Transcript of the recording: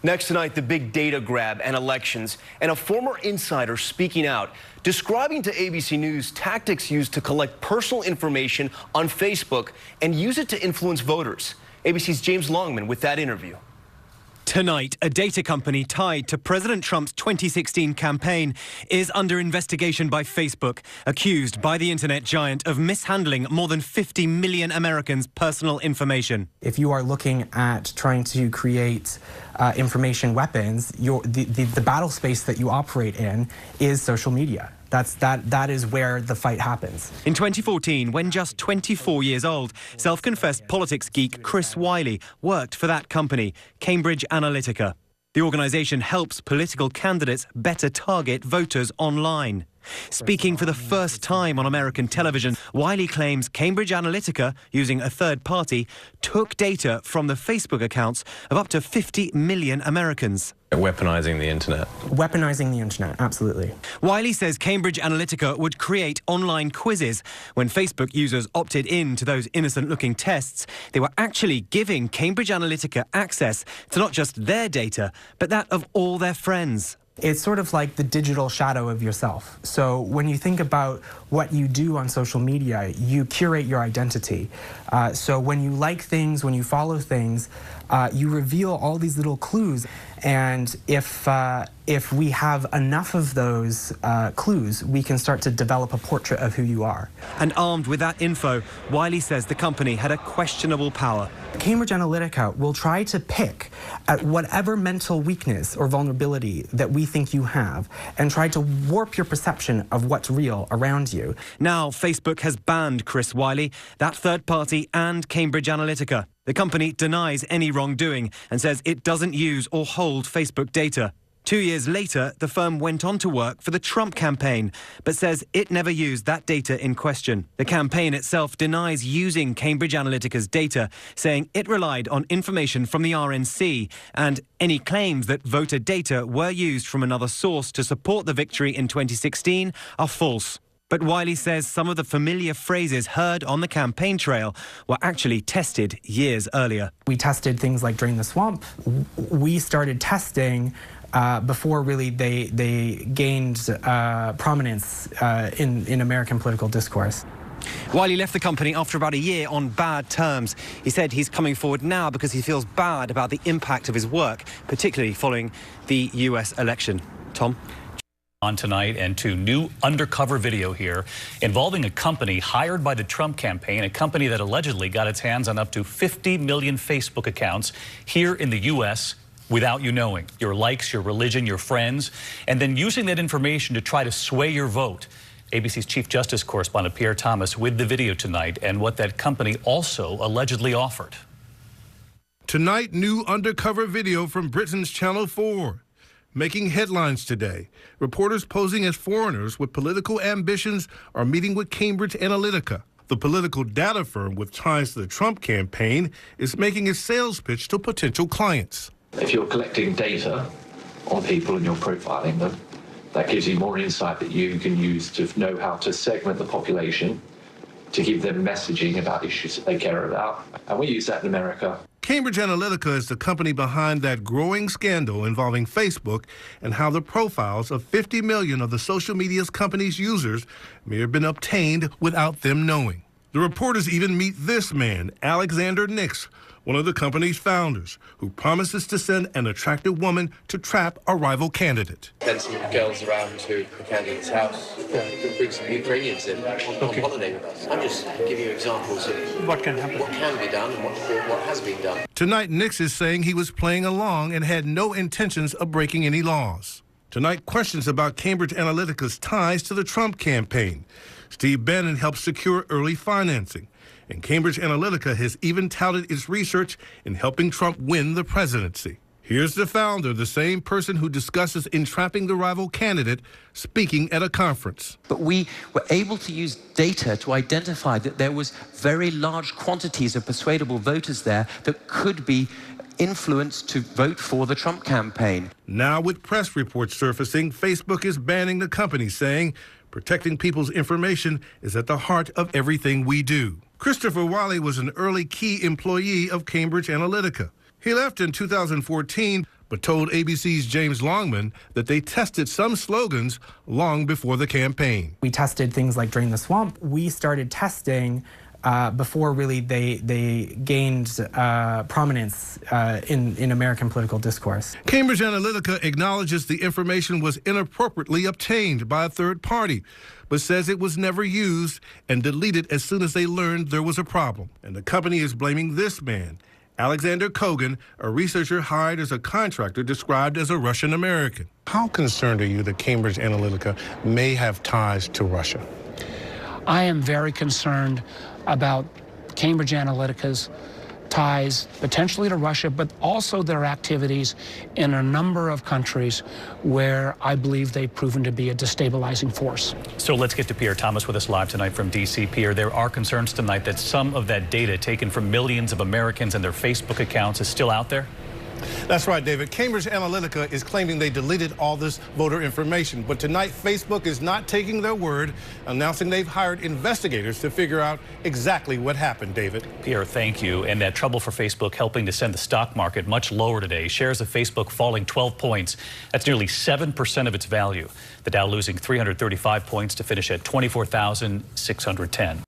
Next tonight, the big data grab and elections, and a former insider speaking out, describing to ABC News tactics used to collect personal information on Facebook and use it to influence voters. ABC's James Longman with that interview. Tonight, a data company tied to President Trump's 2016 campaign is under investigation by Facebook, accused by the internet giant of mishandling more than 50 million Americans' personal information. If you are looking at trying to create information weapons, the battle space that you operate in is social media. That is where the fight happens. In 2014, when just 24 years old, self-confessed politics geek Chris Wiley worked for that company, Cambridge Analytica. The organization helps political candidates better target voters online. Speaking for the first time on American television, Wiley claims Cambridge Analytica, using a third party, took data from the Facebook accounts of up to 50 million Americans. Weaponizing the internet. Weaponizing the internet, absolutely. Wiley says Cambridge Analytica would create online quizzes. When Facebook users opted in to those innocent-looking tests, they were actually giving Cambridge Analytica access to not just their data, but that of all their friends. It's sort of like the digital shadow of yourself. So when you think about what you do on social media, you curate your identity. So when you like things, when you follow things, you reveal all these little clues. And if we have enough of those clues, we can start to develop a portrait of who you are. And armed with that info, Wiley says the company had a questionable power. Cambridge Analytica will try to pick at whatever mental weakness or vulnerability that we think you have and try to warp your perception of what's real around you. Now, Facebook has banned Chris Wiley, that third party, and Cambridge Analytica. The company denies any wrongdoing and says it doesn't use or hold Facebook data. 2 years later, the firm went on to work for the Trump campaign, but says it never used that data in question. The campaign itself denies using Cambridge Analytica's data, saying it relied on information from the RNC, and any claims that voter data were used from another source to support the victory in 2016 are false. But Wiley says some of the familiar phrases heard on the campaign trail were actually tested years earlier. We tested things like Drain the Swamp. We started testing before really they gained prominence in American political discourse. Wiley left the company after about a year on bad terms. He said he's coming forward now because he feels bad about the impact of his work, particularly following the US election. Tom? On tonight, and to new undercover video here involving a company hired by the Trump campaign, a company that allegedly got its hands on up to 50 million Facebook accounts here in the U.S. without you knowing. Your likes, your religion, your friends, and then using that information to try to sway your vote. ABC's Chief Justice correspondent Pierre Thomas with the video tonight and what that company also allegedly offered. Tonight, new undercover video from Britain's Channel 4. Making headlines today, reporters posing as foreigners with political ambitions are meeting with Cambridge Analytica. The political data firm with ties to the Trump campaign is making a sales pitch to potential clients. If you're collecting data on people and you're profiling them, that gives you more insight that you can use to know how to segment the population, to give them messaging about issues that they care about. And we use that in America. Cambridge Analytica is the company behind that growing scandal involving Facebook and how the profiles of 50 million of the social media's company's users may have been obtained without them knowing. The reporters even meet this man, Alexander Nix, one of the company's founders, who promises to send an attractive woman to trap a rival candidate. Send some girls around to the candidate's house, bring some Ukrainians in on holiday with us. I'm just giving you examples of what can happen, what can be done, and what has been done. Tonight, Nix is saying he was playing along and had no intentions of breaking any laws. Tonight, questions about Cambridge Analytica's ties to the Trump campaign. Steve Bannon helped secure early financing, and Cambridge Analytica has even touted its research in helping Trump win the presidency. Here's the founder, the same person who discusses entrapping the rival candidate, speaking at a conference. But we were able to use data to identify that there was very large quantities of persuadable voters there that could be influenced to vote for the Trump campaign. Now, with press reports surfacing, Facebook is banning the company, saying protecting people's information is at the heart of everything we do. Christopher Wiley was an early key employee of Cambridge Analytica. He left in 2014, but told ABC's James Longman that they tested some slogans long before the campaign. We tested things like Drain the Swamp. We started testing before really they gained prominence in American political discourse. Cambridge Analytica acknowledges the information was inappropriately obtained by a third party, but says it was never used and deleted as soon as they learned there was a problem. And the company is blaming this man, Alexander Kogan, a researcher hired as a contractor described as a Russian American. How concerned are you that Cambridge Analytica may have ties to Russia? I am very concerned about Cambridge Analytica's ties potentially to Russia, but also their activities in a number of countries where I believe they've proven to be a destabilizing force. So let's get to Pierre Thomas with us live tonight from D.C. Pierre, there are concerns tonight that some of that data taken from millions of Americans and their Facebook accounts is still out there? That's right, David. Cambridge Analytica is claiming they deleted all this voter information. But tonight, Facebook is not taking their word, announcing they've hired investigators to figure out exactly what happened, David. Pierre, thank you. And that trouble for Facebook helping to send the stock market much lower today. Shares of Facebook falling 12 points. That's nearly 7% of its value. The Dow losing 335 points to finish at 24,610.